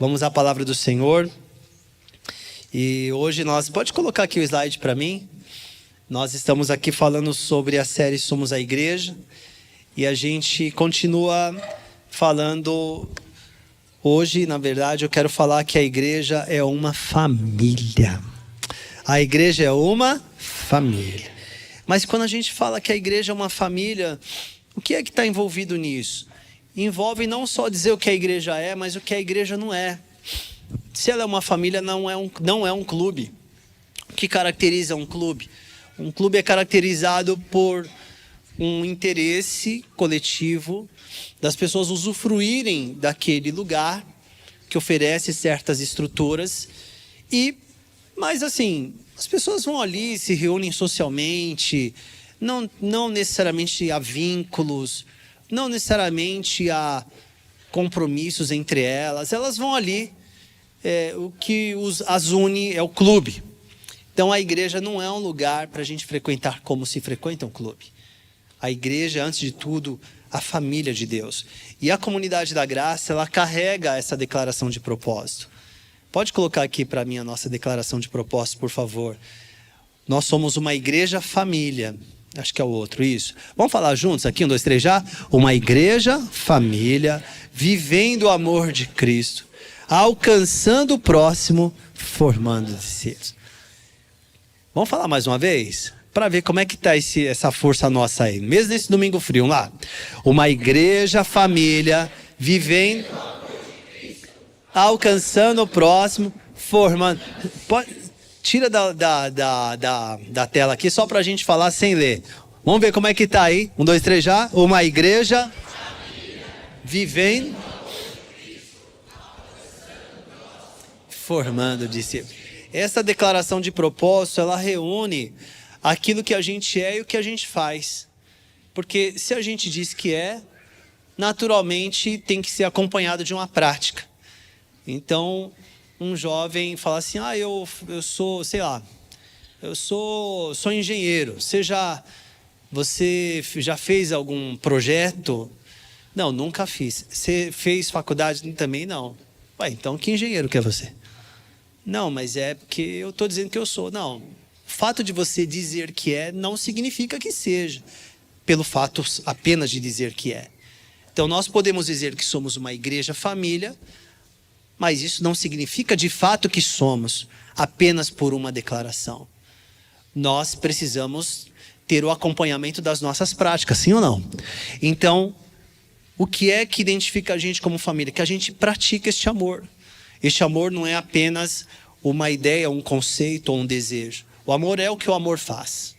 Vamos à palavra do Senhor. E hoje pode colocar aqui o slide para mim. Nós estamos aqui falando sobre a série Somos a Igreja. E a gente continua falando. Hoje, na verdade, eu quero falar que a igreja é uma família. A igreja é uma família. Mas quando a gente fala que a igreja é uma família, o que é que está envolvido nisso? Envolve não só dizer o que a igreja é, mas o que a igreja não é. Se ela é uma família, não é um clube. O que caracteriza um clube? Um clube é caracterizado por um interesse coletivo das pessoas usufruírem daquele lugar que oferece certas estruturas. Mas assim, as pessoas vão ali, se reúnem socialmente, não necessariamente há vínculos, não necessariamente há compromissos entre elas. Elas vão ali, o que as une é o clube. Então a igreja não é um lugar para a gente frequentar como se frequenta um clube. A igreja, antes de tudo, a família de Deus. E a comunidade da graça, ela carrega essa declaração de propósito. Pode colocar aqui para mim a nossa declaração de propósito, por favor. Nós somos uma igreja família. Acho que é o outro, isso. Vamos falar juntos aqui, 1, 2, 3 já? Uma igreja família, vivendo o amor de Cristo, alcançando o próximo, formando discípulos. Vamos falar mais uma vez? Para ver como é que está essa força nossa aí. Mesmo nesse domingo frio, vamos lá. Uma igreja família, vivendo, alcançando o próximo, formando... Tira da tela aqui, só para a gente falar sem ler. Vamos ver como é que está aí. 1, 2, 3 já. Uma igreja vivendo, formando discípulos. Essa declaração de propósito, ela reúne aquilo que a gente é e o que a gente faz. Porque se a gente diz que naturalmente tem que ser acompanhado de uma prática. Então, um jovem fala assim, eu sou, sei lá, eu sou engenheiro. Você já fez algum projeto? Não, nunca fiz. Você fez faculdade? Também não. Então que engenheiro que é você? Não, mas é porque eu estou dizendo que eu sou. Não, o fato de você dizer que não significa que seja, pelo fato apenas de dizer que é. Então nós podemos dizer que somos uma igreja família, mas isso não significa de fato que somos apenas por uma declaração. Nós precisamos ter o acompanhamento das nossas práticas, sim ou não? Então, o que é que identifica a gente como família? Que a gente pratica este amor. Este amor não é apenas uma ideia, um conceito ou um desejo. O amor é o que o amor faz.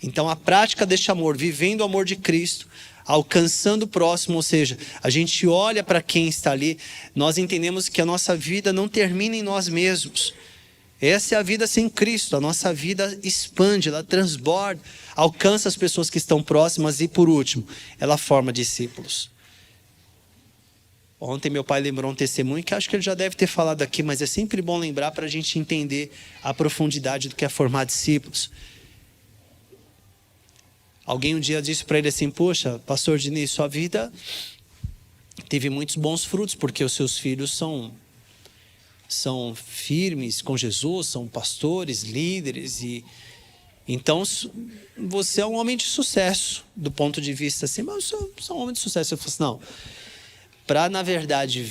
Então, a prática deste amor, vivendo o amor de Cristo, alcançando o próximo, ou seja, a gente olha para quem está ali, nós entendemos que a nossa vida não termina em nós mesmos. Essa é a vida sem Cristo, a nossa vida expande, ela transborda, alcança as pessoas que estão próximas e, por último, ela forma discípulos. Ontem meu pai lembrou um testemunho que acho que ele já deve ter falado aqui, mas é sempre bom lembrar para a gente entender a profundidade do que é formar discípulos. Alguém um dia disse para ele assim, poxa, pastor Diniz, sua vida teve muitos bons frutos, porque os seus filhos são firmes com Jesus, são pastores, líderes, e então você é um homem de sucesso, do ponto de vista assim, mas eu sou um homem de sucesso. Eu falei assim, não, para na verdade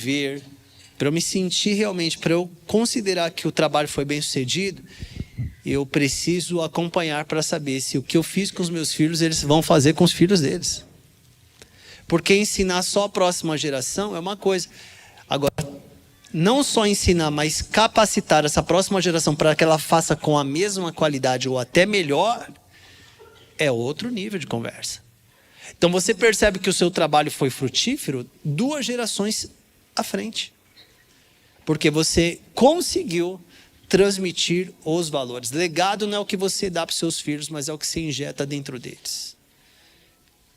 para eu me sentir realmente, para eu considerar que o trabalho foi bem sucedido, eu preciso acompanhar para saber se o que eu fiz com os meus filhos, eles vão fazer com os filhos deles. Porque ensinar só a próxima geração é uma coisa. Agora, não só ensinar, mas capacitar essa próxima geração para que ela faça com a mesma qualidade ou até melhor, é outro nível de conversa. Então você percebe que o seu trabalho foi frutífero 2 gerações à frente. Porque você conseguiu transmitir os valores. Legado não é o que você dá para os seus filhos, mas é o que você injeta dentro deles.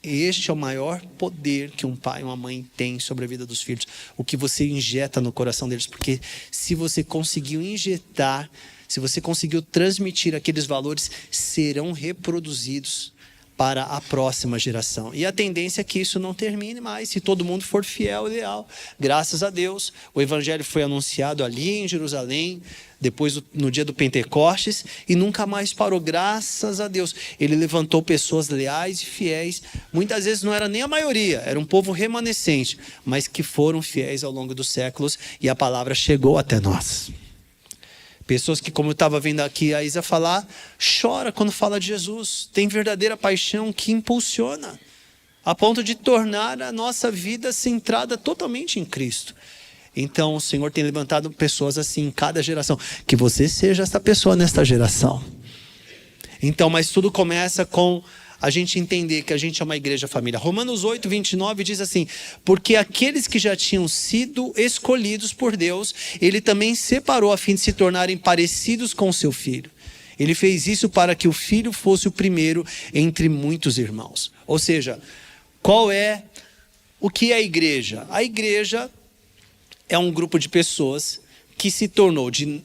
Este é o maior poder que um pai e uma mãe têm sobre a vida dos filhos. O que você injeta no coração deles. Porque se você conseguiu injetar, se você conseguiu transmitir aqueles valores, serão reproduzidos para a próxima geração. E a tendência é que isso não termine mais, se todo mundo for fiel e leal. Graças a Deus, o evangelho foi anunciado ali em Jerusalém, depois no dia do Pentecostes, e nunca mais parou, graças a Deus. Ele levantou pessoas leais e fiéis, muitas vezes não era nem a maioria, era um povo remanescente, mas que foram fiéis ao longo dos séculos, e a palavra chegou até nós. Pessoas que, como eu estava vendo aqui a Isa falar, chora quando fala de Jesus. Tem verdadeira paixão que impulsiona, a ponto de tornar a nossa vida centrada totalmente em Cristo. Então o Senhor tem levantado pessoas assim em cada geração. Que você seja essa pessoa nesta geração. Então, mas tudo começa com a gente entender que a gente é uma igreja família. Romanos 8, 29 diz assim: porque aqueles que já tinham sido escolhidos por Deus, Ele também separou a fim de se tornarem parecidos com o seu Filho. Ele fez isso para que o Filho fosse o primeiro entre muitos irmãos. Ou seja, o que é a igreja? A igreja é um grupo de pessoas que se tornou de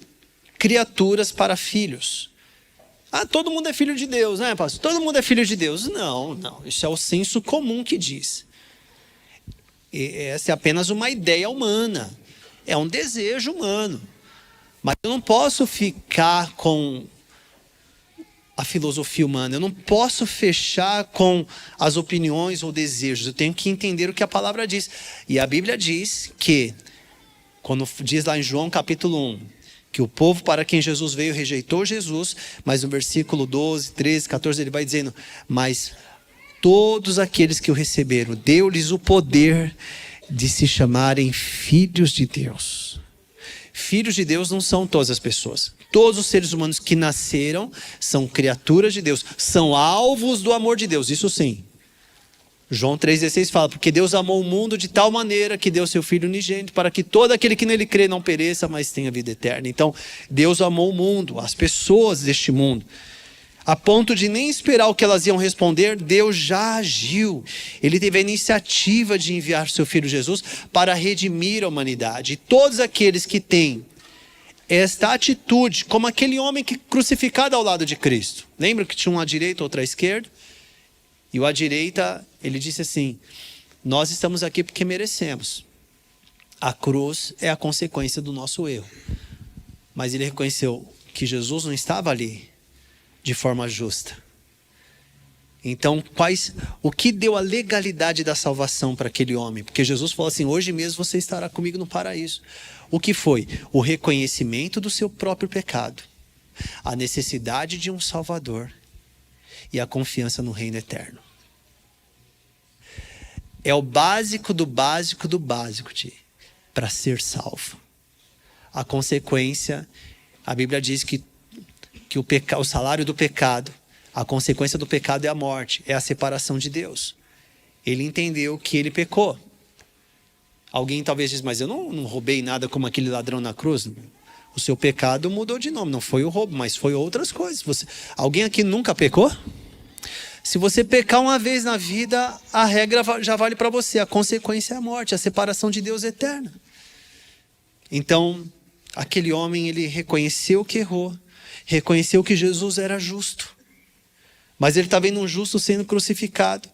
criaturas para filhos. Todo mundo é filho de Deus, né, pastor? Todo mundo é filho de Deus. Não. Isso é o senso comum que diz. Essa é apenas uma ideia humana. É um desejo humano. Mas eu não posso ficar com a filosofia humana. Eu não posso fechar com as opiniões ou desejos. Eu tenho que entender o que a palavra diz. E a Bíblia diz que, quando diz lá em João capítulo 1, que o povo para quem Jesus veio rejeitou Jesus, mas no versículo 12, 13, 14 ele vai dizendo: mas todos aqueles que o receberam, deu-lhes o poder de se chamarem filhos de Deus. Filhos de Deus não são todas as pessoas. Todos os seres humanos que nasceram são criaturas de Deus, são alvos do amor de Deus, isso sim. João 3,16 fala: porque Deus amou o mundo de tal maneira que deu seu Filho unigênito, para que todo aquele que nele crê não pereça, mas tenha vida eterna. Então, Deus amou o mundo, as pessoas deste mundo, a ponto de nem esperar o que elas iam responder. Deus já agiu. Ele teve a iniciativa de enviar seu Filho Jesus para redimir a humanidade. E todos aqueles que têm esta atitude, como aquele homem que crucificado ao lado de Cristo. Lembra que tinha um à direita, outro à esquerda? E o à direita, ele disse assim: nós estamos aqui porque merecemos. A cruz é a consequência do nosso erro. Mas ele reconheceu que Jesus não estava ali de forma justa. Então, o que deu a legalidade da salvação para aquele homem? Porque Jesus falou assim: hoje mesmo você estará comigo no paraíso. O que foi? O reconhecimento do seu próprio pecado, a necessidade de um Salvador e a confiança no reino eterno. É o básico do básico do básico para ser salvo. A consequência, a Bíblia diz que o salário do pecado, a consequência do pecado é a morte, é a separação de Deus. Ele entendeu que ele pecou. Alguém talvez diz: mas eu não roubei nada como aquele ladrão na cruz. O seu pecado mudou de nome, não foi o roubo, mas foi outras coisas. Alguém aqui nunca pecou? Se você pecar uma vez na vida, a regra já vale para você. A consequência é a morte, a separação de Deus eterna. Então, aquele homem, ele reconheceu que errou, reconheceu que Jesus era justo, mas ele está vendo um justo sendo crucificado.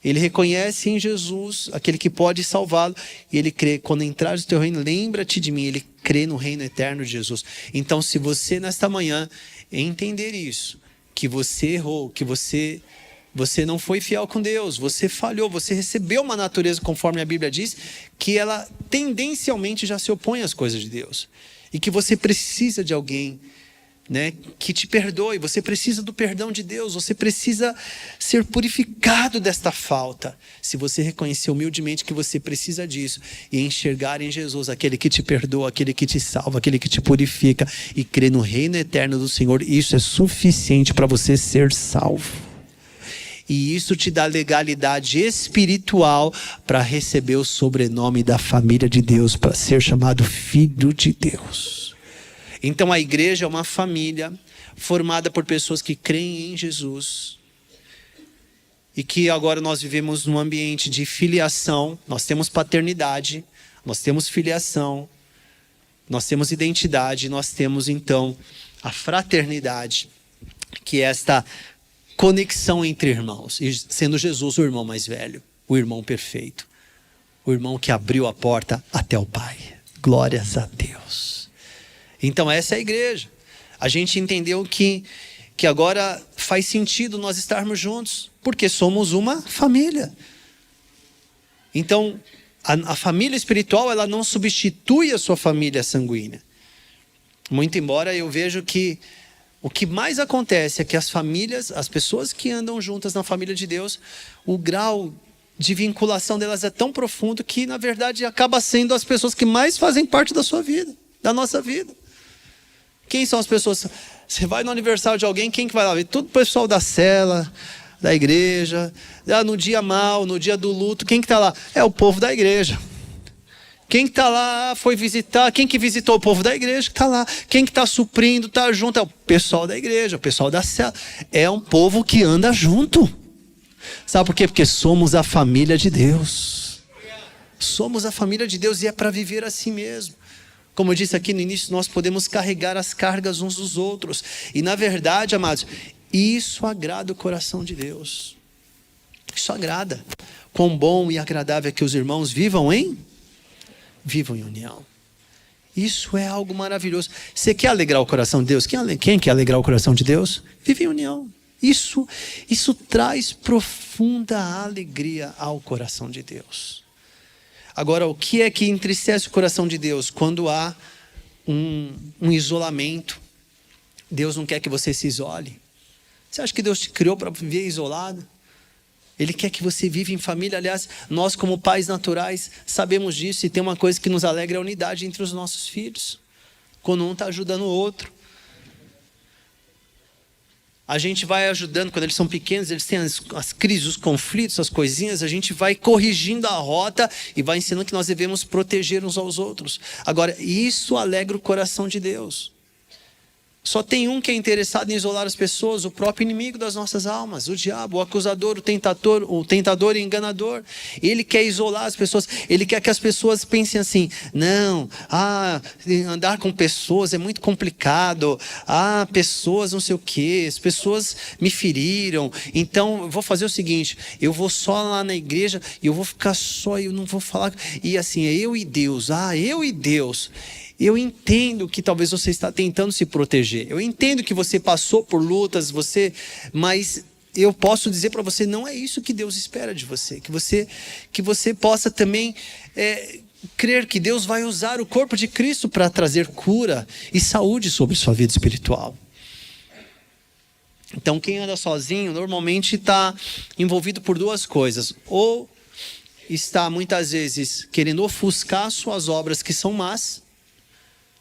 Ele reconhece em Jesus aquele que pode salvá-lo, e ele crê: quando entrares no teu reino, lembra-te de mim. Ele crê no reino eterno de Jesus. Então, se você nesta manhã entender isso, que você errou, que você não foi fiel com Deus, você falhou, você recebeu uma natureza, conforme a Bíblia diz, que ela tendencialmente já se opõe às coisas de Deus, e que você precisa de alguém, né, que te perdoe. Você precisa do perdão de Deus, você precisa ser purificado desta falta. Se você reconhecer humildemente que você precisa disso e enxergar em Jesus aquele que te perdoa, aquele que te salva, aquele que te purifica, e crer no reino eterno do Senhor, isso é suficiente para você ser salvo. E isso te dá legalidade espiritual para receber o sobrenome da família de Deus, para ser chamado filho de Deus. Então a igreja é uma família formada por pessoas que creem em Jesus. E que agora nós vivemos num ambiente de filiação. Nós temos paternidade, nós temos filiação, nós temos identidade, nós temos então a fraternidade, que é esta conexão entre irmãos, e sendo Jesus o irmão mais velho, o irmão perfeito, o irmão que abriu a porta até o Pai. Glórias a Deus. Então essa é a igreja. A gente entendeu que agora faz sentido nós estarmos juntos, porque somos uma família. Então a família espiritual, ela não substitui a sua família sanguínea. Muito embora eu vejo que o que mais acontece é que as famílias, as pessoas que andam juntas na família de Deus, o grau de vinculação delas é tão profundo que, na verdade, acaba sendo as pessoas que mais fazem parte da sua vida, da nossa vida. Quem são as pessoas? Você vai no aniversário de alguém, quem que vai lá? Todo o pessoal da cela, da igreja. No dia mal, no dia do luto, quem que está lá? É o povo da igreja. Quem que está lá foi visitar, quem que visitou o povo da igreja que está lá. Quem que está suprindo, está junto, é o pessoal da igreja, o pessoal da cela. É um povo que anda junto. Sabe por quê? Porque somos a família de Deus. Somos a família de Deus e é para viver assim mesmo. Como eu disse aqui no início, nós podemos carregar as cargas uns dos outros. E na verdade, amados, isso agrada o coração de Deus. Isso agrada. Quão bom e agradável é que os irmãos vivam em união. Isso é algo maravilhoso. Você quer alegrar o coração de Deus? Quem quer alegrar o coração de Deus? Vive em união. Isso traz profunda alegria ao coração de Deus. Agora, o que é que entristece o coração de Deus? Quando há um isolamento. Deus não quer que você se isole. Você acha que Deus te criou para viver isolado? Ele quer que você viva em família. Aliás, nós como pais naturais sabemos disso. E tem uma coisa que nos alegra, é a unidade entre os nossos filhos. Quando um está ajudando o outro. A gente vai ajudando, quando eles são pequenos, eles têm as crises, os conflitos, as coisinhas, a gente vai corrigindo a rota e vai ensinando que nós devemos proteger uns aos outros. Agora, isso alegra o coração de Deus. Só tem um que é interessado em isolar as pessoas, o próprio inimigo das nossas almas, o diabo, o acusador, o tentador e enganador. Ele quer isolar as pessoas, ele quer que as pessoas pensem assim: não, andar com pessoas é muito complicado, pessoas não sei o que, as pessoas me feriram, então eu vou fazer o seguinte, eu vou só lá na igreja e eu vou ficar só, eu não vou falar, e assim, é eu e Deus, eu e Deus. Eu entendo que talvez você está tentando se proteger. Eu entendo que você passou por lutas, mas eu posso dizer para você, não é isso que Deus espera de você. Que você possa também crer que Deus vai usar o corpo de Cristo para trazer cura e saúde sobre sua vida espiritual. Então, quem anda sozinho normalmente está envolvido por duas coisas. Ou está muitas vezes querendo ofuscar suas obras que são más.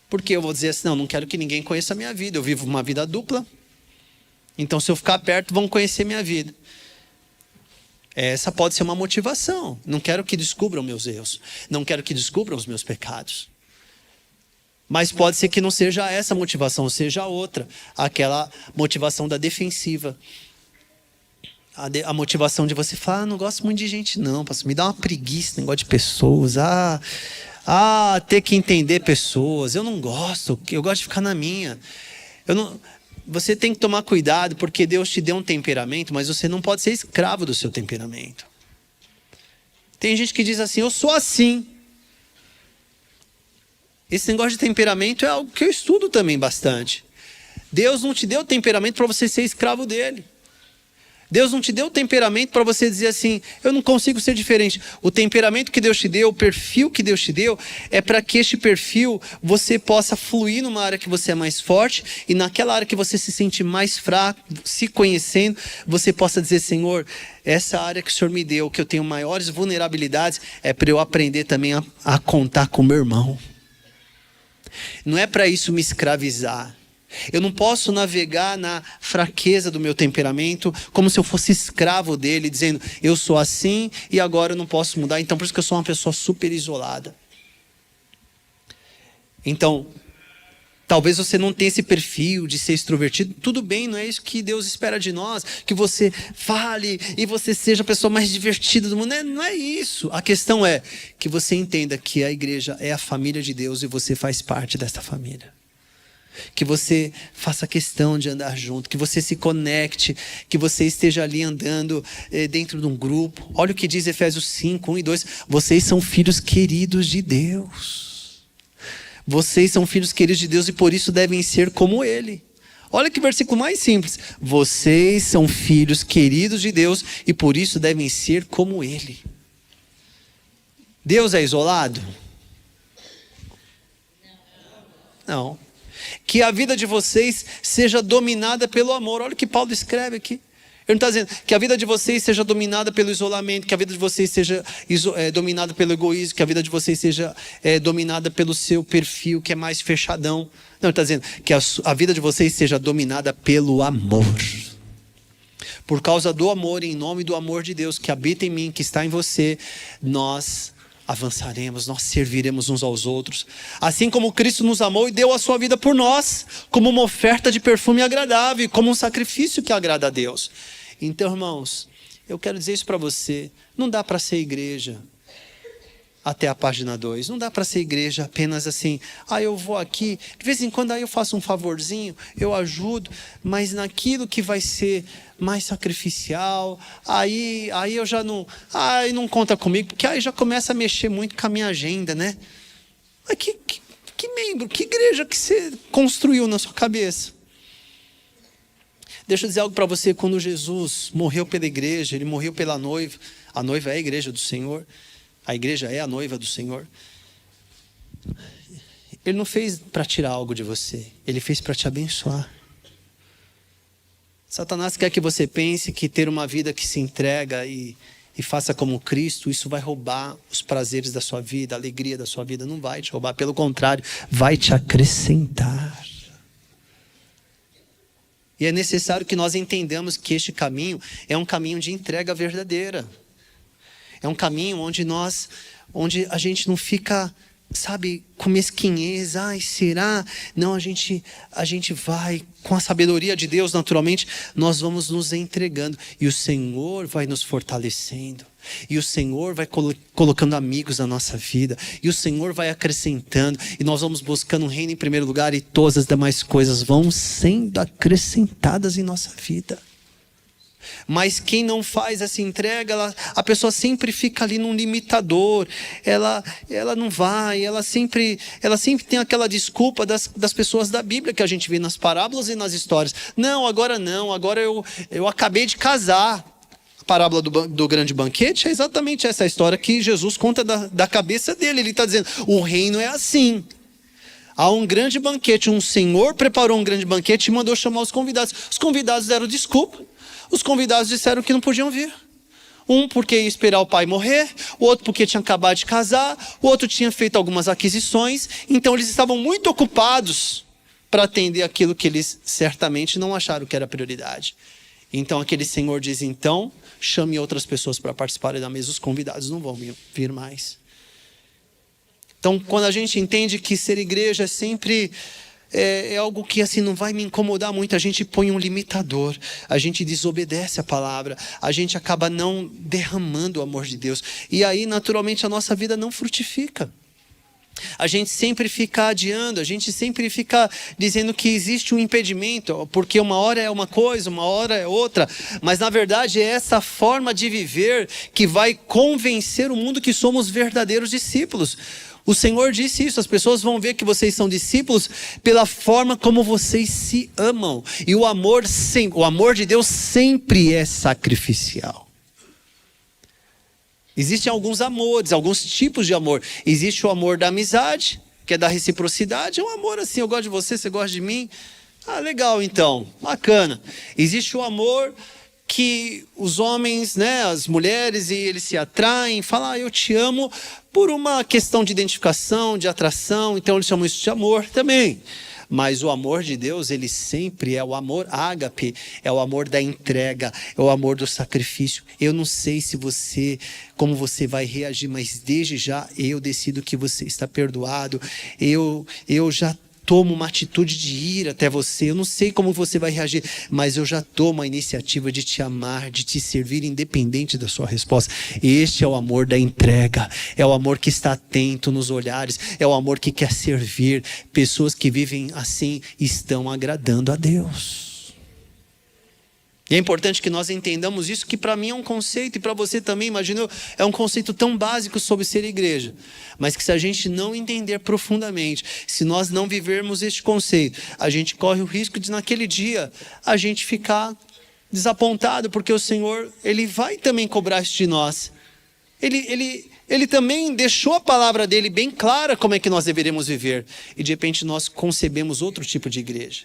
Porque eu vou dizer assim, não quero que ninguém conheça a minha vida. Eu vivo uma vida dupla. Então, se eu ficar perto, vão conhecer minha vida. Essa pode ser uma motivação. Não quero que descubram meus erros. Não quero que descubram os meus pecados. Mas pode ser que não seja essa motivação, seja outra. Aquela motivação da defensiva. A motivação de você falar, não gosto muito de gente não. Me dá uma preguiça, negócio de pessoas. Ter que entender pessoas. Eu não gosto, eu gosto de ficar na minha. Você tem que tomar cuidado, porque Deus te deu um temperamento, mas você não pode ser escravo do seu temperamento. Tem gente que diz assim, eu sou assim. Esse negócio de temperamento é algo que eu estudo também bastante. Deus não te deu temperamento para você ser escravo dele. Deus não te deu temperamento para você dizer assim, eu não consigo ser diferente. O temperamento que Deus te deu, o perfil que Deus te deu, é para que este perfil você possa fluir numa área que você é mais forte e naquela área que você se sente mais fraco, se conhecendo, você possa dizer, Senhor, essa área que o Senhor me deu, que eu tenho maiores vulnerabilidades, é para eu aprender também a contar com meu irmão. Não é para isso me escravizar. Eu não posso navegar na fraqueza do meu temperamento como se eu fosse escravo dele, dizendo, eu sou assim e agora eu não posso mudar. Então, por isso que eu sou uma pessoa super isolada. Então, talvez você não tenha esse perfil de ser extrovertido. Tudo bem, não é isso que Deus espera de nós. Que você fale e você seja a pessoa mais divertida do mundo. Não é isso. A questão é que você entenda que a igreja é a família de Deus e você faz parte dessa família. Que você faça questão de andar junto, que você se conecte, que você esteja ali andando dentro de um grupo. Olha o que diz Efésios 5, 1 e 2. Vocês são filhos queridos de Deus. Vocês são filhos queridos de Deus e por isso devem ser como Ele. Olha que versículo mais simples. Vocês são filhos queridos de Deus e por isso devem ser como Ele. Deus é isolado? Não. Que a vida de vocês seja dominada pelo amor. Olha o que Paulo escreve aqui. Ele não está dizendo que a vida de vocês seja dominada pelo isolamento, que a vida de vocês seja dominada pelo egoísmo, que a vida de vocês seja dominada pelo seu perfil, que é mais fechadão. Não, ele está dizendo que a vida de vocês seja dominada pelo amor. Por causa do amor, em nome do amor de Deus que habita em mim, que está em você, nós avançaremos, nós serviremos uns aos outros. Assim como Cristo nos amou e deu a sua vida por nós, como uma oferta de perfume agradável, como um sacrifício que agrada a Deus. Então, irmãos, eu quero dizer isso para você. Não dá para ser igreja até a página 2. Não dá para ser igreja apenas assim, eu vou aqui, de vez em quando aí eu faço um favorzinho, eu ajudo, mas naquilo que vai ser mais sacrificial, aí eu já não, não conta comigo, porque aí já começa a mexer muito com a minha agenda, né? Mas que membro, que igreja que você construiu na sua cabeça? Deixa eu dizer algo para você. Quando Jesus morreu pela igreja, Ele morreu pela noiva. A noiva é a igreja do Senhor. A igreja é a noiva do Senhor. Ele não fez para tirar algo de você. Ele fez para te abençoar. Satanás quer que você pense que ter uma vida que se entrega e faça como Cristo, isso vai roubar os prazeres da sua vida, a alegria da sua vida. Não vai te roubar, pelo contrário, vai te acrescentar. E é necessário que nós entendamos que este caminho é um caminho de entrega verdadeira. É um caminho onde a gente não fica, sabe, com mesquinhez. Será? Não, a gente vai, com a sabedoria de Deus, naturalmente, nós vamos nos entregando. E o Senhor vai nos fortalecendo. E o Senhor vai colocando amigos na nossa vida. E o Senhor vai acrescentando. E nós vamos buscando o reino em primeiro lugar. E todas as demais coisas vão sendo acrescentadas em nossa vida. Mas quem não faz essa entrega, a pessoa sempre fica ali num limitador. Ela não vai, ela sempre tem aquela desculpa das pessoas da Bíblia que a gente vê nas parábolas e nas histórias. Não, agora eu acabei de casar. A parábola do grande banquete é exatamente essa história que Jesus conta da cabeça dele. Ele está dizendo, o reino é assim. Há um grande banquete, um senhor preparou um grande banquete e mandou chamar os convidados. Os convidados deram desculpa. Os convidados disseram que não podiam vir. Um porque ia esperar o pai morrer, o outro porque tinha acabado de casar, o outro tinha feito algumas aquisições. Então eles estavam muito ocupados para atender aquilo que eles certamente não acharam que era prioridade. Então aquele senhor diz, então, chame outras pessoas para participarem da mesa. Os convidados não vão vir mais. Então quando a gente entende que ser igreja é sempre... É algo que assim não vai me incomodar muito. A gente põe um limitador, a gente desobedece a palavra, a gente acaba não derramando o amor de Deus. E aí naturalmente a nossa vida não frutifica. A gente sempre fica adiando, a gente sempre fica dizendo que existe um impedimento, porque uma hora é uma coisa, uma hora é outra. Mas na verdade é essa forma de viver que vai convencer o mundo que somos verdadeiros discípulos. O Senhor disse isso, as pessoas vão ver que vocês são discípulos pela forma como vocês se amam. E o amor de Deus sempre é sacrificial. Existem alguns amores, alguns tipos de amor. Existe o amor da amizade, que é da reciprocidade. É um amor assim, eu gosto de você, você gosta de mim. Legal então, bacana. Existe o amor que os homens, as mulheres, e eles se atraem, falam, eu te amo, por uma questão de identificação, de atração, então eles chamam isso de amor também. Mas o amor de Deus, ele sempre é o amor ágape, é o amor da entrega, é o amor do sacrifício. Eu não sei como você vai reagir, mas desde já eu decido que você está perdoado. Eu já tomo uma atitude de ir até você. Eu não sei como você vai reagir, mas eu já tomo a iniciativa de te amar, de te servir independente da sua resposta. Este é o amor da entrega, é o amor que está atento nos olhares, é o amor que quer servir. Pessoas que vivem assim estão agradando a Deus. E é importante que nós entendamos isso, que para mim é um conceito, e para você também, imagina, é um conceito tão básico sobre ser igreja, mas que se a gente não entender profundamente, se nós não vivermos este conceito, a gente corre o risco de naquele dia a gente ficar desapontado, porque o Senhor, Ele vai também cobrar isso de nós. Ele também deixou a palavra dele bem clara como é que nós deveremos viver, e de repente nós concebemos outro tipo de igreja.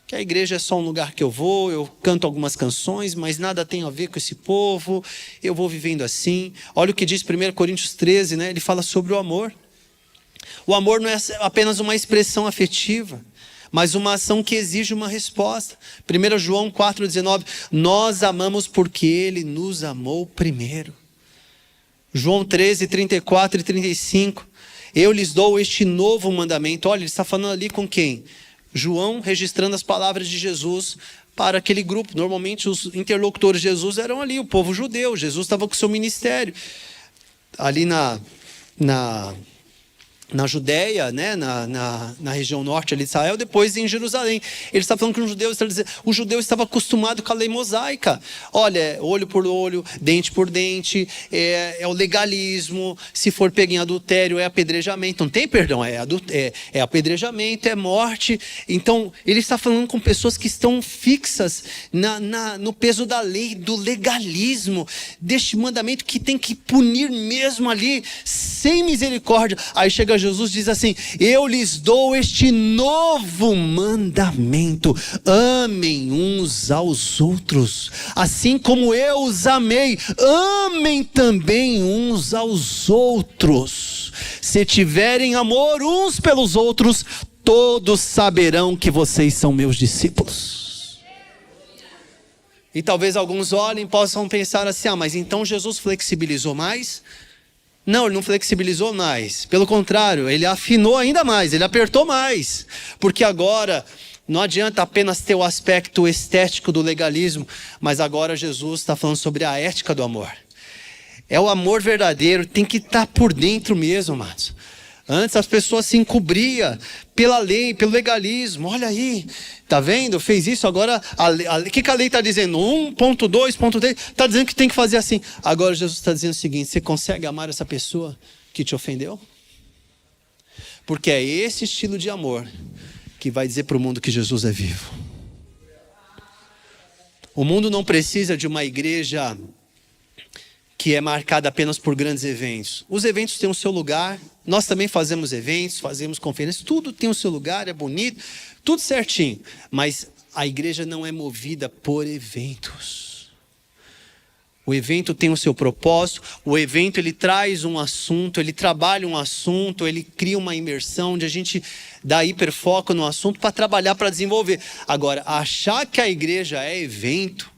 Que a igreja é só um lugar que eu canto algumas canções, mas nada tem a ver com esse povo, eu vou vivendo assim. Olha o que diz 1 Coríntios 13, né? Ele fala sobre o amor. O amor não é apenas uma expressão afetiva, mas uma ação que exige uma resposta. 1 João 4,19, nós amamos porque Ele nos amou primeiro. João 13, 34 e 35, eu lhes dou este novo mandamento. Olha, ele está falando ali com quem? João registrando as palavras de Jesus para aquele grupo. Normalmente os interlocutores de Jesus eram ali, o povo judeu. Jesus estava com o seu ministério ali na Judéia, né? na região norte ali de Israel, depois em Jerusalém. Ele está falando que o judeu estava acostumado com a lei mosaica. Olha, olho por olho, dente por dente, é o legalismo. Se for pego em adultério, é apedrejamento. Não tem perdão, é apedrejamento, é morte. Então, ele está falando com pessoas que estão fixas no peso da lei, do legalismo, deste mandamento que tem que punir mesmo ali, sem misericórdia. Aí chega Jesus, diz assim, eu lhes dou este novo mandamento, amem uns aos outros, assim como eu os amei, amem também uns aos outros. Se tiverem amor uns pelos outros, todos saberão que vocês são meus discípulos. E talvez alguns olhem e possam pensar assim, mas então Jesus flexibilizou mais? Não, ele não flexibilizou mais. Pelo contrário, ele afinou ainda mais, ele apertou mais. Porque agora não adianta apenas ter o aspecto estético do legalismo, mas agora Jesus está falando sobre a ética do amor. É o amor verdadeiro, tem que estar por dentro mesmo, amados. Antes as pessoas se encobriam pela lei, pelo legalismo. Olha aí, tá vendo? Fez isso, agora o que a lei está dizendo? 1.2.3 está dizendo que tem que fazer assim. Agora Jesus está dizendo o seguinte, você consegue amar essa pessoa que te ofendeu? Porque é esse estilo de amor que vai dizer para o mundo que Jesus é vivo. O mundo não precisa de uma igreja que é marcada apenas por grandes eventos. Os eventos têm o seu lugar, nós também fazemos eventos, fazemos conferências, tudo tem o seu lugar, é bonito, tudo certinho. Mas a igreja não é movida por eventos. O evento tem o seu propósito, o evento ele traz um assunto, ele trabalha um assunto, ele cria uma imersão, onde a gente dá hiperfoco no assunto para trabalhar, para desenvolver. Agora, achar que a igreja é evento,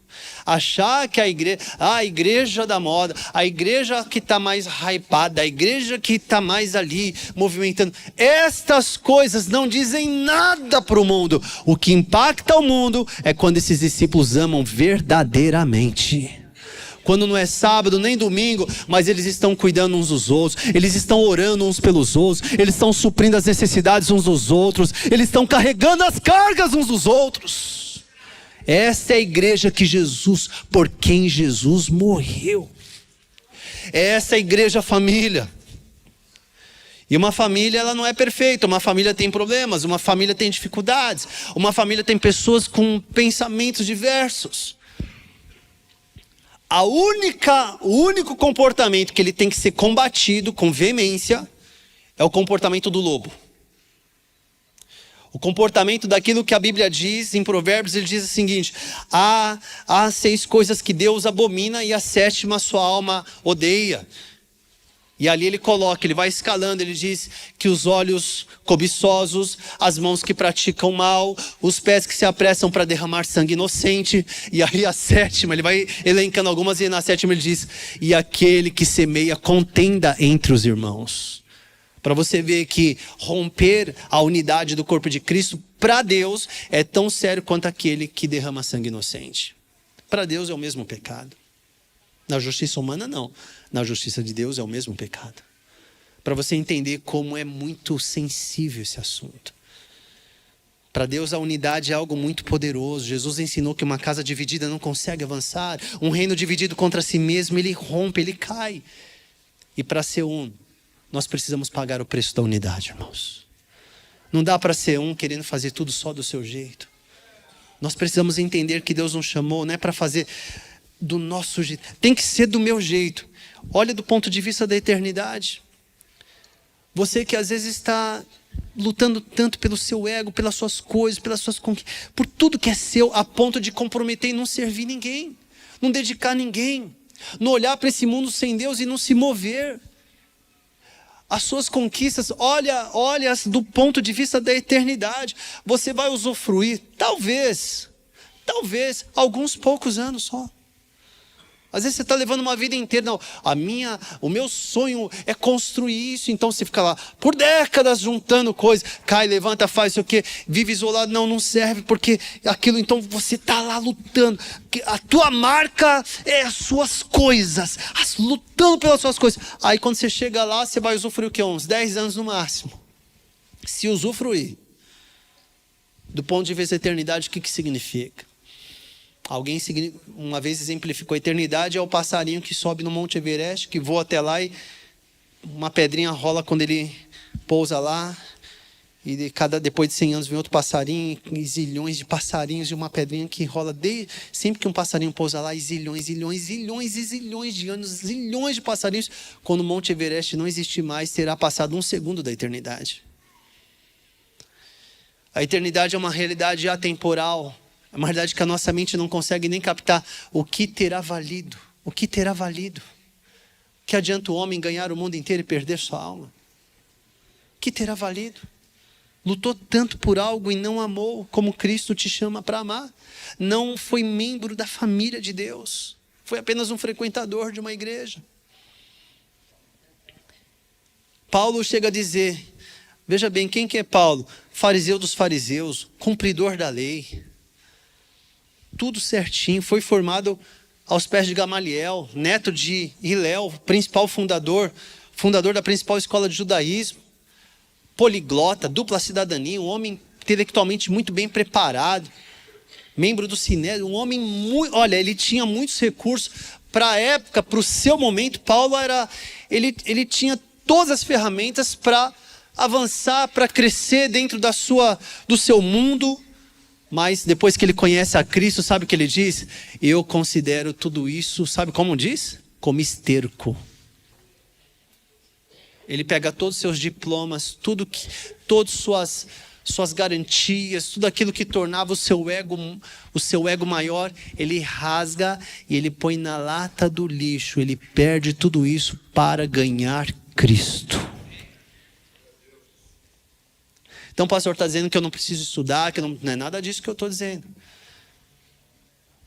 achar que a igreja da moda, a igreja que está mais hypada, a igreja que está mais ali movimentando, estas coisas não dizem nada para o mundo. O que impacta o mundo é quando esses discípulos amam verdadeiramente. Quando não é sábado nem domingo, mas eles estão cuidando uns dos outros, eles estão orando uns pelos outros, eles estão suprindo as necessidades uns dos outros, eles estão carregando as cargas uns dos outros. Essa é a igreja que Jesus, por quem Jesus morreu. Essa é a igreja família. E uma família, ela não é perfeita. Uma família tem problemas, uma família tem dificuldades, uma família tem pessoas com pensamentos diversos. O único comportamento que ele tem que ser combatido com veemência é o comportamento do lobo. O comportamento daquilo que a Bíblia diz, em Provérbios, ele diz o seguinte, há 6 coisas que Deus abomina e a 7ª sua alma odeia. E ali ele coloca, ele vai escalando, ele diz que os olhos cobiçosos, as mãos que praticam mal, os pés que se apressam para derramar sangue inocente. E aí a 7ª, ele vai elencando algumas e na 7ª ele diz, e aquele que semeia contenda entre os irmãos. Para você ver que romper a unidade do corpo de Cristo, para Deus, é tão sério quanto aquele que derrama sangue inocente. Para Deus é o mesmo pecado. Na justiça humana, não. Na justiça de Deus é o mesmo pecado. Para você entender como é muito sensível esse assunto. Para Deus a unidade é algo muito poderoso. Jesus ensinou que uma casa dividida não consegue avançar. Um reino dividido contra si mesmo, ele rompe, ele cai. E para ser um, nós precisamos pagar o preço da unidade, irmãos. Não dá para ser um querendo fazer tudo só do seu jeito. Nós precisamos entender que Deus nos chamou, não é para fazer do nosso jeito. Tem que ser do meu jeito. Olha do ponto de vista da eternidade. Você que às vezes está lutando tanto pelo seu ego, pelas suas coisas, pelas suas conquistas, por tudo que é seu, a ponto de comprometer e não servir ninguém, não dedicar ninguém, não olhar para esse mundo sem Deus e não se mover. As suas conquistas, olha do ponto de vista da eternidade. Você vai usufruir, talvez, alguns poucos anos só. Às vezes você está levando uma vida inteira. Não, o meu sonho é construir isso. Então você fica lá por décadas juntando coisas. Cai, levanta, faz isso aqui. Vive isolado. Não serve porque aquilo. Então você está lá lutando. A tua marca é as suas coisas. Lutando pelas suas coisas. Aí quando você chega lá, você vai usufruir o quê? Uns 10 anos no máximo. Se usufruir. Do ponto de vista da eternidade, o que significa? Alguém uma vez exemplificou: a eternidade é o passarinho que sobe no Monte Everest, que voa até lá e uma pedrinha rola quando ele pousa lá. E depois de 100 anos vem outro passarinho, e zilhões de passarinhos, e uma pedrinha que rola sempre que um passarinho pousa lá, e zilhões de anos, zilhões de passarinhos. Quando o Monte Everest não existir mais, terá passado 1 segundo da eternidade. A eternidade é uma realidade atemporal. É uma realidade que a nossa mente não consegue nem captar. O que terá valido? O que terá valido? Que adianta o homem ganhar o mundo inteiro e perder sua alma? O que terá valido? Lutou tanto por algo e não amou como Cristo te chama para amar. Não foi membro da família de Deus. Foi apenas um frequentador de uma igreja. Paulo chega a dizer, veja bem, quem que é Paulo? Fariseu dos fariseus, cumpridor da lei. Tudo certinho, foi formado aos pés de Gamaliel, neto de Hilel, principal fundador da principal escola de judaísmo, poliglota, dupla cidadania, um homem intelectualmente muito bem preparado, membro do Sinédrio, um homem ele tinha muitos recursos para a época, para o seu momento. Paulo ele tinha todas as ferramentas para avançar, para crescer dentro do seu mundo. Mas depois que ele conhece a Cristo, sabe o que ele diz? Eu considero tudo isso, sabe como diz? Como esterco. Ele pega todos os seus diplomas, todas suas garantias, tudo aquilo que tornava o seu ego maior, ele rasga e ele põe na lata do lixo. Ele perde tudo isso para ganhar Cristo. Então o pastor está dizendo que eu não preciso estudar, não é nada disso que eu estou dizendo.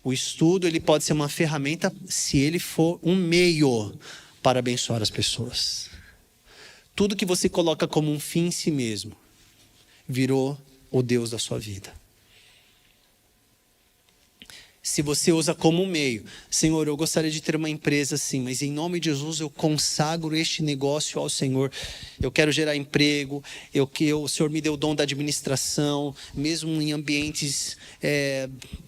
O estudo ele pode ser uma ferramenta se ele for um meio para abençoar as pessoas. Tudo que você coloca como um fim em si mesmo virou o Deus da sua vida. Se você usa como um meio, Senhor, eu gostaria de ter uma empresa assim, mas em nome de Jesus eu consagro este negócio ao Senhor. Eu quero gerar emprego, o Senhor me deu o dom da administração, mesmo em ambientes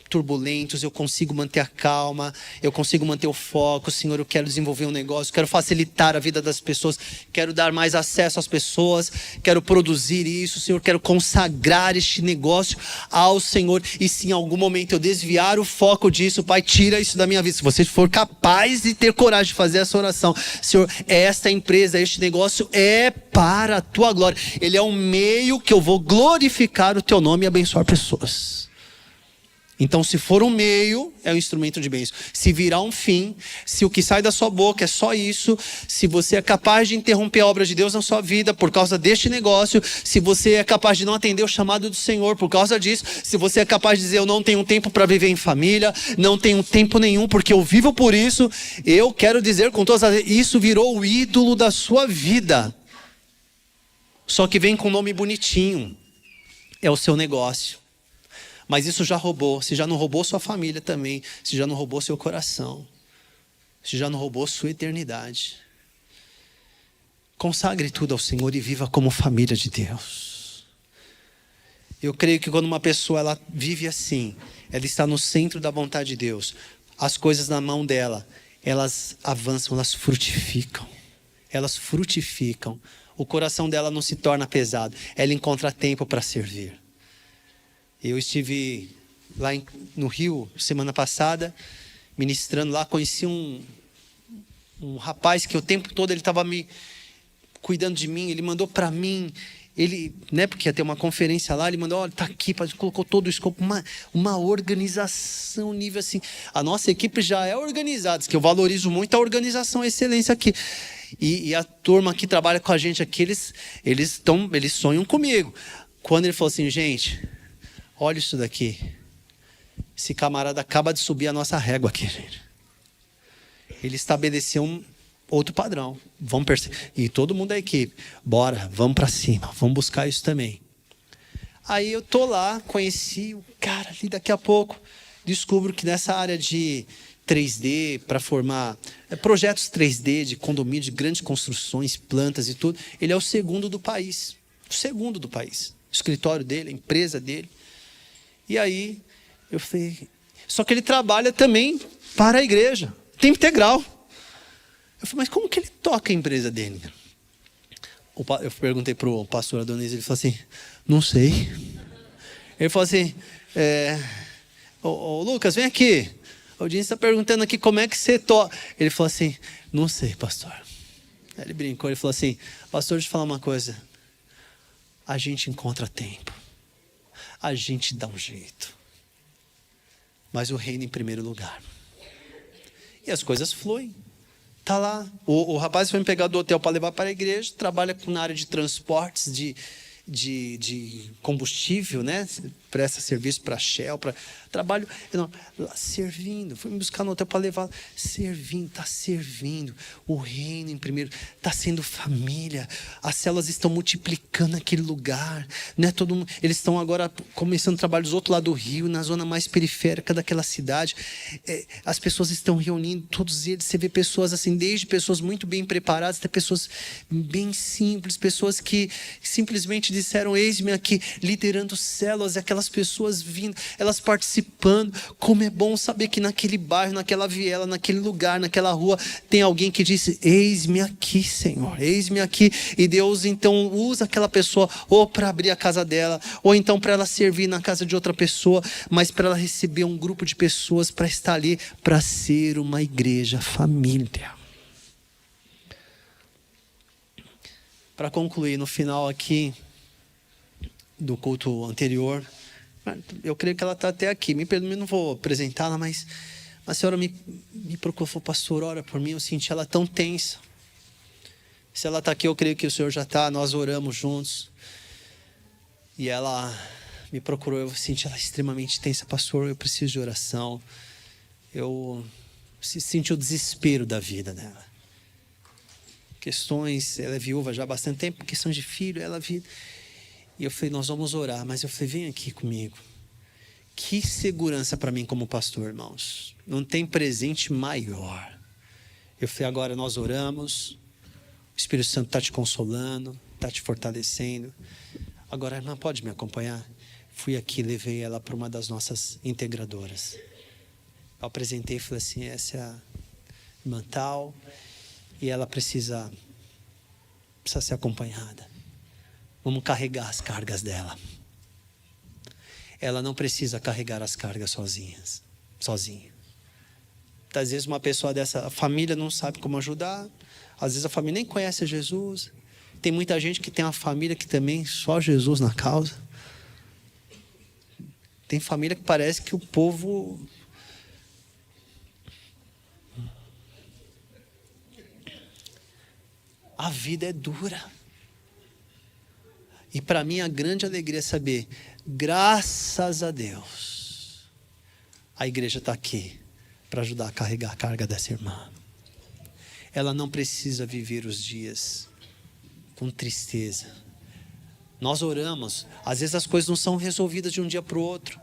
turbulentos, eu consigo manter a calma, eu consigo manter o foco. Senhor, eu quero desenvolver um negócio, quero facilitar a vida das pessoas, quero dar mais acesso às pessoas, quero produzir isso, Senhor, quero consagrar este negócio ao Senhor. E se em algum momento eu desviar o foco disso, Pai, tira isso da minha vida. Se você for capaz de ter coragem de fazer essa oração, Senhor, esta empresa, este negócio é para a tua glória. Ele é um meio que eu vou glorificar o teu nome e abençoar pessoas. Então, se for um meio, é um instrumento de bênção. Se virar um fim, se o que sai da sua boca é só isso, se você é capaz de interromper a obra de Deus na sua vida por causa deste negócio, se você é capaz de não atender o chamado do Senhor por causa disso, se você é capaz de dizer, eu não tenho tempo para viver em família, não tenho tempo nenhum porque eu vivo por isso, eu quero dizer com todas as... isso virou o ídolo da sua vida. Só que vem com nome bonitinho. É o seu negócio. Mas isso já roubou. Se já não roubou sua família também. Se já não roubou seu coração. Se já não roubou sua eternidade. Consagre tudo ao Senhor e viva como família de Deus. Eu creio que quando uma pessoa ela vive assim, ela está no centro da vontade de Deus, as coisas na mão dela, elas avançam, elas frutificam. Elas frutificam. O coração dela não se torna pesado. Ela encontra tempo para servir. Eu estive lá no Rio, semana passada, ministrando lá. Conheci um rapaz que o tempo todo ele estava me cuidando de mim. Ele mandou para mim, porque ia ter uma conferência lá, ele mandou, olha, está aqui, colocou todo o escopo, uma organização, nível assim. A nossa equipe já é organizada, que eu valorizo muito a organização, a excelência aqui. E a turma que trabalha com a gente aqui, eles sonham comigo. Quando ele falou assim, gente, olha isso daqui. Esse camarada acaba de subir a nossa régua aqui, gente. Ele estabeleceu outro padrão. Vamos perceber. E todo mundo da equipe, bora, vamos para cima, vamos buscar isso também. Aí eu tô lá, conheci o cara ali, daqui a pouco descubro que nessa área de 3D, para formar projetos 3D de condomínio, de grandes construções, plantas e tudo, ele é o segundo do país. O segundo do país. O escritório dele, a empresa dele. E aí, eu falei... Só que ele trabalha também para a igreja. Tempo integral. Eu falei, mas como que ele toca a empresa dele? Eu perguntei para o pastor Adonis, ele falou assim, não sei. Ele falou assim, ô Lucas, vem aqui. O Dinho está perguntando aqui como é que você toca. Ele falou assim, não sei, pastor. Aí ele brincou, ele falou assim, pastor, deixa eu falar uma coisa. A gente encontra tempo. A gente dá um jeito. Mas o reino em primeiro lugar. E as coisas fluem. Tá lá. O rapaz foi me pegar do hotel para levar para a igreja. Trabalha na área de transportes, de combustível, né? Presta serviço para a Shell, trabalho lá, servindo. Fui me buscar no hotel para levar, servindo, está servindo. O reino em primeiro, está sendo família. As células estão multiplicando naquele lugar, né? Todo mundo, eles estão agora começando trabalhos do outro lado do rio, na zona mais periférica daquela cidade. As pessoas estão reunindo, todos eles. Você vê pessoas assim, desde pessoas muito bem preparadas até pessoas bem simples, pessoas que simplesmente disseram, eis-me aqui, liderando células, aquelas pessoas vindo, elas participando. Como é bom saber que naquele bairro, naquela viela, naquele lugar, naquela rua, tem alguém que disse, eis-me aqui, Senhor, eis-me aqui. E Deus então usa aquela pessoa ou para abrir a casa dela, ou então para ela servir na casa de outra pessoa, mas para ela receber um grupo de pessoas para estar ali, para ser uma igreja família. Para concluir, no final aqui do culto anterior, eu creio que ela está até aqui. Me perdoe, não vou apresentá-la, mas a senhora me procurou, falou, pastor, ora por mim. Eu senti ela tão tensa. Se ela está aqui, eu creio que o senhor já está. Nós oramos juntos. E ela me procurou, eu senti ela extremamente tensa. Pastor, eu preciso de oração. Eu senti o desespero da vida dela. Questões, ela é viúva já há bastante tempo, questões de filho, ela vida. E eu falei, nós vamos orar. Mas eu falei, vem aqui comigo. Que segurança para mim como pastor, irmãos. Não tem presente maior. Eu falei, agora nós oramos. O Espírito Santo está te consolando, está te fortalecendo. Agora a irmã pode me acompanhar? Fui aqui, levei ela para uma das nossas integradoras. Eu apresentei e falei assim, essa é a irmã tal. E ela precisa ser acompanhada. Vamos carregar as cargas dela. Ela não precisa carregar as cargas sozinha. Às vezes uma pessoa dessa, a família não sabe como ajudar. Às vezes a família nem conhece Jesus. Tem muita gente que tem uma família que também só Jesus na causa. Tem família que parece que o povo... A vida é dura. E para mim a grande alegria é saber, graças a Deus, a igreja está aqui para ajudar a carregar a carga dessa irmã. Ela não precisa viver os dias com tristeza. Nós oramos. Às vezes as coisas não são resolvidas de um dia para o outro.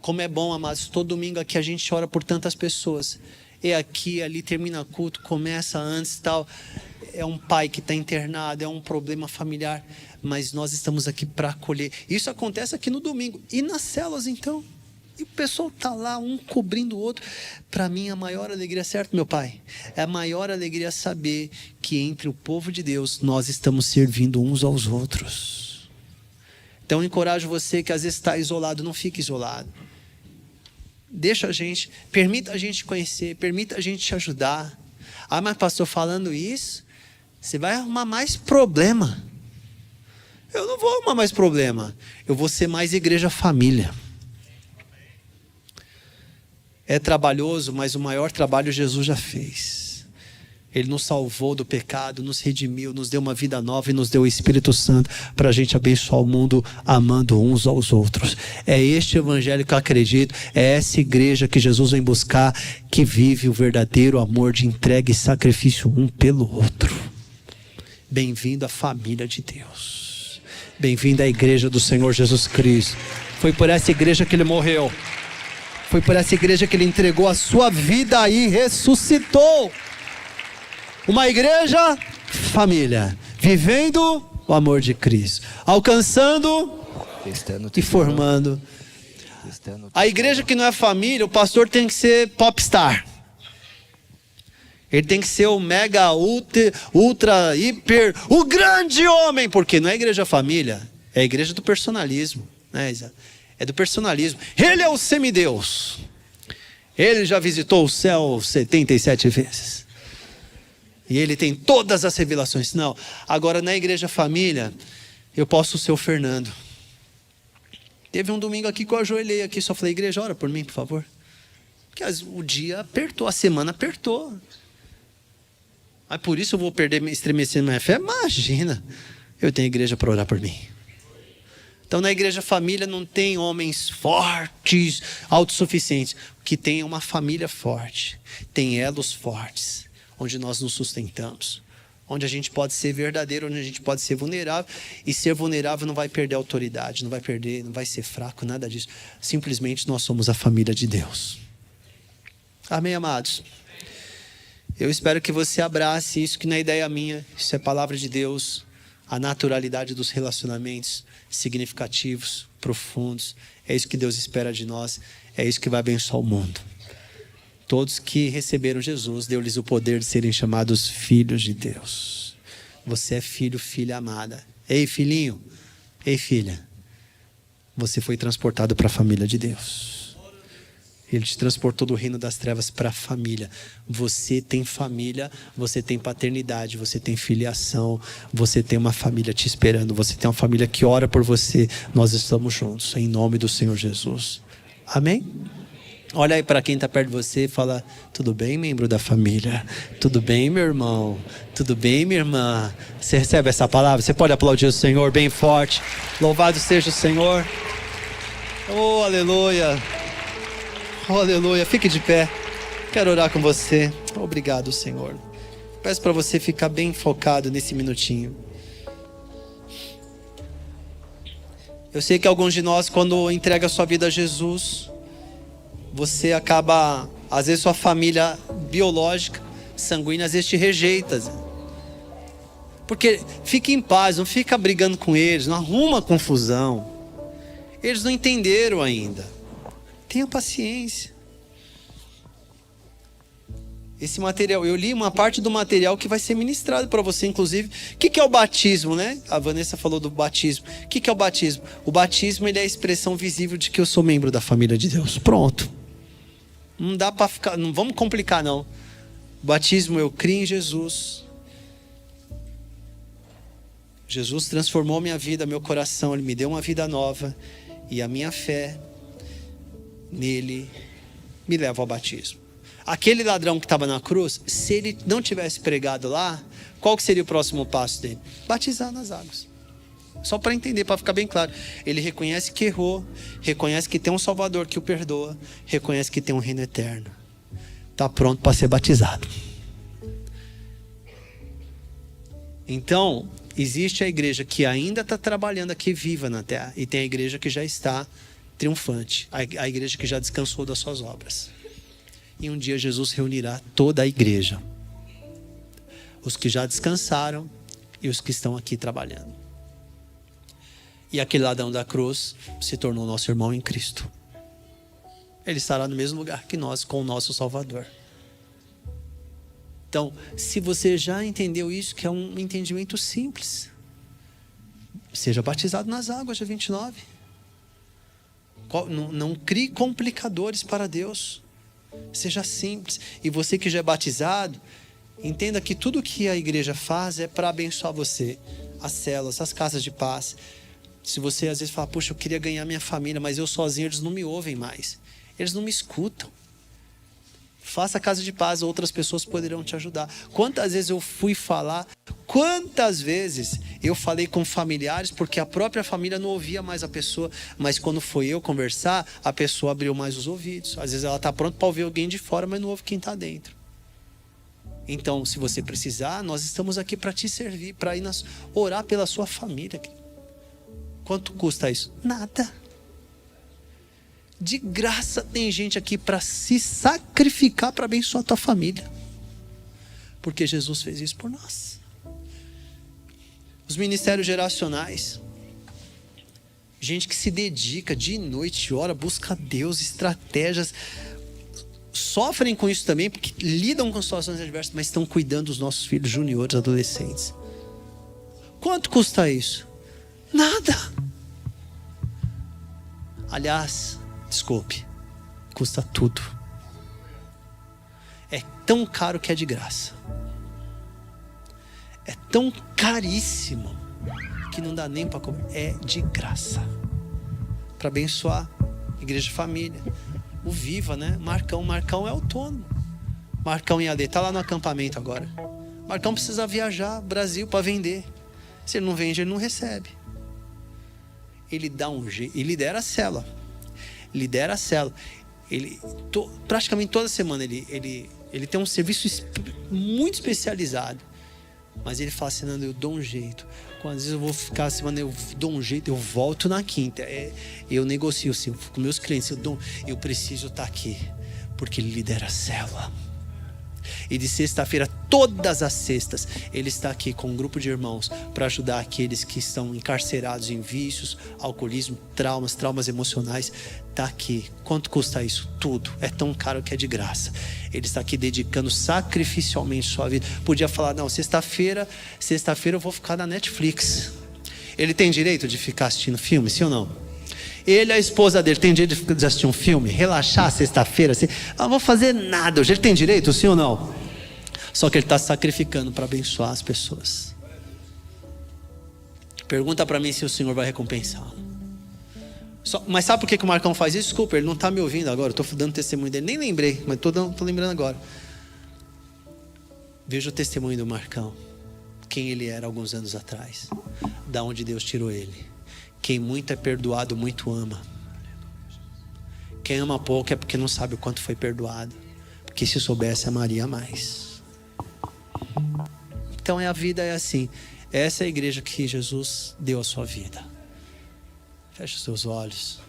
Como é bom, amados, todo domingo aqui a gente ora por tantas pessoas. E aqui, ali, termina culto, começa antes e tal. É um pai que está internado, é um problema familiar. Mas nós estamos aqui para acolher. Isso acontece aqui no domingo. E nas células, então? E o pessoal está lá, um cobrindo o outro. Para mim, a maior alegria, certo, meu pai? É a maior alegria saber que entre o povo de Deus, nós estamos servindo uns aos outros. Então, eu encorajo você que às vezes está isolado, não fique isolado. Deixa a gente, permita a gente conhecer, permita a gente te ajudar. Ah, mas pastor, falando isso, você vai arrumar mais problema. Eu não vou arrumar mais problema. Eu vou ser mais igreja família. É trabalhoso, mas o maior trabalho Jesus já fez. Ele nos salvou do pecado, nos redimiu, nos deu uma vida nova e nos deu o Espírito Santo para a gente abençoar o mundo amando uns aos outros. É este evangelho que eu acredito, é essa igreja que Jesus vem buscar, que vive o verdadeiro amor de entrega e sacrifício um pelo outro. Bem-vindo à família de Deus. Bem-vindo à igreja do Senhor Jesus Cristo. Foi por essa igreja que Ele morreu. Foi por essa igreja que Ele entregou a sua vida e ressuscitou. Uma igreja família, vivendo o amor de Cristo, alcançando e formando. A igreja que não é família, o pastor tem que ser popstar. Ele tem que ser o mega, ultra, hiper, o grande homem, porque não é igreja família, é a igreja do personalismo, né, Isa? É do personalismo. Ele é o semideus. Ele já visitou o céu 77 vezes. E ele tem todas as revelações. Não, agora na igreja família, eu posso ser o Fernando. Teve um domingo aqui que eu ajoelhei aqui, só falei, igreja, ora por mim, por favor. Porque o dia apertou, a semana apertou. Mas por isso eu vou estremecer minha fé? Imagina, eu tenho igreja para orar por mim. Então na igreja família não tem homens fortes, autossuficientes. O que tem é uma família forte, tem elos fortes, onde nós nos sustentamos, onde a gente pode ser verdadeiro, onde a gente pode ser vulnerável, e ser vulnerável não vai perder a autoridade, não vai ser fraco, nada disso. Simplesmente nós somos a família de Deus. Amém, amados? Eu espero que você abrace isso, que não é ideia minha, isso é palavra de Deus, a naturalidade dos relacionamentos significativos, profundos. É isso que Deus espera de nós, é isso que vai abençoar o mundo. Todos que receberam Jesus, deu-lhes o poder de serem chamados filhos de Deus. Você é filho, filha amada. Ei, filhinho, ei, filha, você foi transportado para a família de Deus. Ele te transportou do reino das trevas para a família. Você tem família, você tem paternidade, você tem filiação, você tem uma família te esperando, você tem uma família que ora por você. Nós estamos juntos, em nome do Senhor Jesus. Amém? Olha aí para quem está perto de você e fala, tudo bem, membro da família? Tudo bem, meu irmão? Tudo bem, minha irmã? Você recebe essa palavra? Você pode aplaudir o Senhor bem forte. Louvado seja o Senhor. Oh, aleluia. Oh, aleluia. Fique de pé. Quero orar com você. Obrigado, Senhor. Peço para você ficar bem focado nesse minutinho. Eu sei que alguns de nós, quando entrega a sua vida a Jesus, você acaba, às vezes sua família biológica, sanguínea, às vezes te rejeita. Porque fique em paz, não fica brigando com eles, não arruma confusão. Eles não entenderam ainda. Tenha paciência. Esse material, eu li uma parte do material que vai ser ministrado para você, inclusive. O que é o batismo, né? A Vanessa falou do batismo. O que é o batismo? O batismo, ele é a expressão visível de que eu sou membro da família de Deus. Pronto. Não dá para ficar, não vamos complicar não. O batismo, eu criei em Jesus. Jesus transformou minha vida, meu coração, Ele me deu uma vida nova. E a minha fé nele me leva ao batismo. Aquele ladrão que estava na cruz, se ele não tivesse pregado lá, qual que seria o próximo passo dele? Batizar nas águas. Só para entender, para ficar bem claro. Ele reconhece que errou, reconhece que tem um Salvador que o perdoa, reconhece que tem um reino eterno. Está pronto para ser batizado. Então, Existe a igreja que ainda está trabalhando aqui viva na terra, e tem a igreja que já está triunfante, a igreja que já descansou das suas obras. E um dia Jesus reunirá toda a igreja, os que já descansaram e os que estão aqui trabalhando. E aquele ladrão da cruz se tornou nosso irmão em Cristo. Ele estará no mesmo lugar que nós, com o nosso Salvador. Então, se você já entendeu isso, que é um entendimento simples, seja batizado nas águas, dia 29. Não crie complicadores para Deus. Seja simples. E você que já é batizado, entenda que tudo que a igreja faz é para abençoar você. As células, as casas de paz. Se você às vezes fala, puxa, eu queria ganhar minha família, mas eu sozinho, eles não me ouvem mais. Eles não me escutam. Faça a casa de paz, outras pessoas poderão te ajudar. Quantas vezes eu fui falar, quantas vezes eu falei com familiares, porque a própria família não ouvia mais a pessoa, mas quando foi eu conversar, a pessoa abriu mais os ouvidos. Às vezes ela está pronta para ouvir alguém de fora, mas não ouve quem está dentro. Então, se você precisar, nós estamos aqui para te servir, para ir orar pela sua família. Quanto custa isso? Nada. De graça tem gente aqui para se sacrificar para abençoar a tua família. Porque Jesus fez isso por nós. Os ministérios geracionais. Gente que se dedica dia e noite, ora, busca Deus, estratégias. Sofrem com isso também, porque lidam com situações adversas, mas estão cuidando dos nossos filhos juniores, adolescentes. Quanto custa isso? Nada. Aliás, desculpe, custa tudo. É tão caro que é de graça. É tão caríssimo que não dá nem para comer. É de graça. Para abençoar a igreja de família. O Viva, né? Marcão é autônomo. Marcão em AD, está lá no acampamento agora. Marcão precisa viajar Brasil para vender. Se ele não vende, ele não recebe. Ele dá um jeito, ele lidera a célula. Praticamente toda semana ele tem um serviço muito especializado. Mas ele fala assim, Nando, eu dou um jeito. Às vezes eu vou ficar a semana, eu dou um jeito, eu volto na quinta. Eu negocio assim, com meus clientes, eu preciso estar aqui, porque ele lidera a célula. E de sexta-feira, todas as sextas, ele está aqui com um grupo de irmãos para ajudar aqueles que estão encarcerados em vícios, alcoolismo, traumas emocionais. Está aqui. Quanto custa isso? Tudo. É tão caro que é de graça. Ele está aqui dedicando sacrificialmente sua vida. Podia falar, não, sexta-feira eu vou ficar na Netflix. Ele tem direito de ficar assistindo filme, sim ou não? Ele e a esposa dele tem direito de assistir um filme, relaxar sexta-feira, assim, não vou fazer nada hoje. Ele tem direito, sim ou não? Só que ele está sacrificando para abençoar as pessoas. Pergunta para mim se o Senhor vai recompensá-lo. Mas sabe por que o Marcão faz isso? Desculpa, ele não está me ouvindo agora. Eu estou dando testemunho dele, nem lembrei, mas estou lembrando agora. Veja o testemunho do Marcão. Quem ele era alguns anos atrás. Da onde Deus tirou ele. Quem muito é perdoado, muito ama. Quem ama pouco é porque não sabe o quanto foi perdoado. Porque se soubesse, amaria mais. Então a vida é assim. Essa é a igreja que Jesus deu a sua vida. Feche os seus olhos.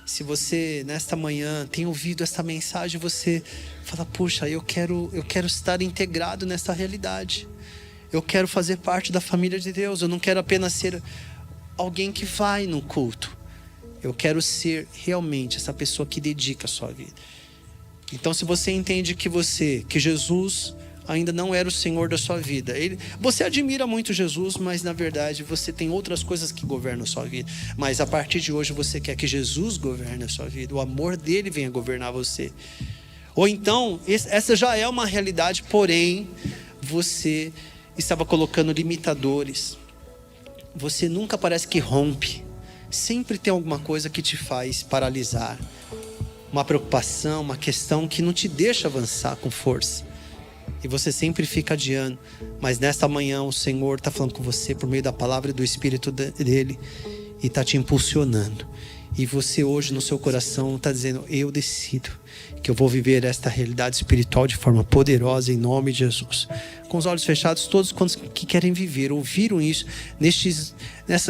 Se você nesta manhã tem ouvido esta mensagem, você fala, puxa, eu quero estar integrado nessa realidade. Eu quero fazer parte da família de Deus. Eu não quero apenas ser alguém que vai no culto. Eu quero ser realmente essa pessoa que dedica a sua vida. Então, se você entende que Jesus ainda não era o Senhor da sua vida, você admira muito Jesus, mas na verdade você tem outras coisas que governam a sua vida. Mas a partir de hoje você quer que Jesus governe a sua vida. O amor dele venha governar você. Ou então, essa já é uma realidade, porém, você estava colocando limitadores. Você nunca parece que rompe. Sempre tem alguma coisa que te faz paralisar. Uma preocupação, uma questão que não te deixa avançar com força. E você sempre fica adiando. Mas nesta manhã o Senhor está falando com você por meio da palavra e do Espírito dele. E está te impulsionando. E você hoje no seu coração está dizendo, eu decido que eu vou viver esta realidade espiritual de forma poderosa em nome de Jesus. com os olhos fechados, todos quantos que querem viver, ouviram isso,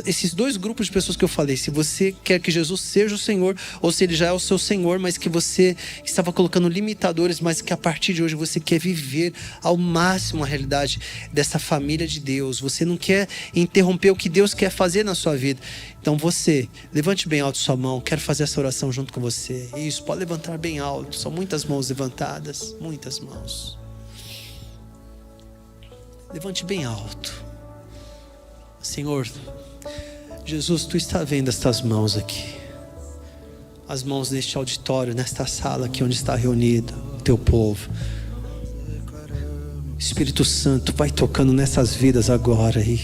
esses dois grupos de pessoas que eu falei. Se você quer que Jesus seja o Senhor, ou se Ele já é o seu Senhor, mas que você estava colocando limitadores, mas que a partir de hoje você quer viver ao máximo a realidade dessa família de Deus. Você não quer interromper o que Deus quer fazer na sua vida. Então você, levante bem alto sua mão, quero fazer essa oração junto com você. Isso, pode levantar bem alto, são muitas mãos levantadas, muitas mãos. Levante bem alto. Senhor Jesus, Tu está vendo estas mãos aqui, as mãos neste auditório, nesta sala aqui onde está reunido o Teu povo. Espírito Santo, vai tocando nessas vidas agora aí.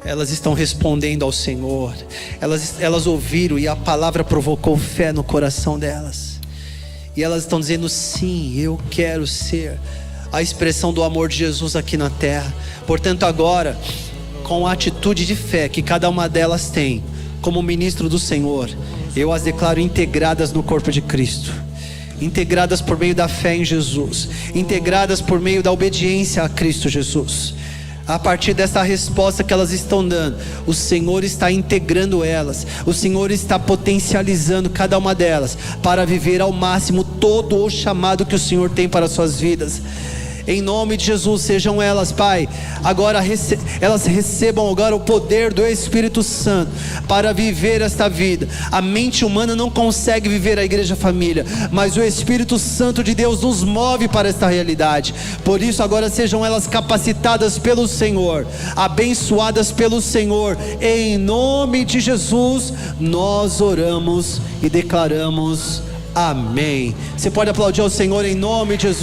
Elas estão respondendo ao Senhor, elas ouviram e a palavra provocou fé no coração delas, e elas estão dizendo: sim, eu quero ser a expressão do amor de Jesus aqui na terra. Portanto, agora, com a atitude de fé que cada uma delas tem, como ministro do Senhor, eu as declaro integradas no corpo de Cristo, integradas por meio da fé em Jesus, integradas por meio da obediência a Cristo Jesus. A partir dessa resposta que elas estão dando, o Senhor está integrando elas, o Senhor está potencializando cada uma delas para viver ao máximo todo o chamado que o Senhor tem para as suas vidas. Em nome de Jesus, sejam elas, Pai, agora elas recebam agora o poder do Espírito Santo para viver esta vida. A mente humana não consegue viver a igreja família, mas o Espírito Santo de Deus nos move para esta realidade. Por isso agora sejam elas capacitadas pelo Senhor, abençoadas pelo Senhor. Em nome de Jesus nós oramos e declaramos amém. Você pode aplaudir ao Senhor em nome de Jesus.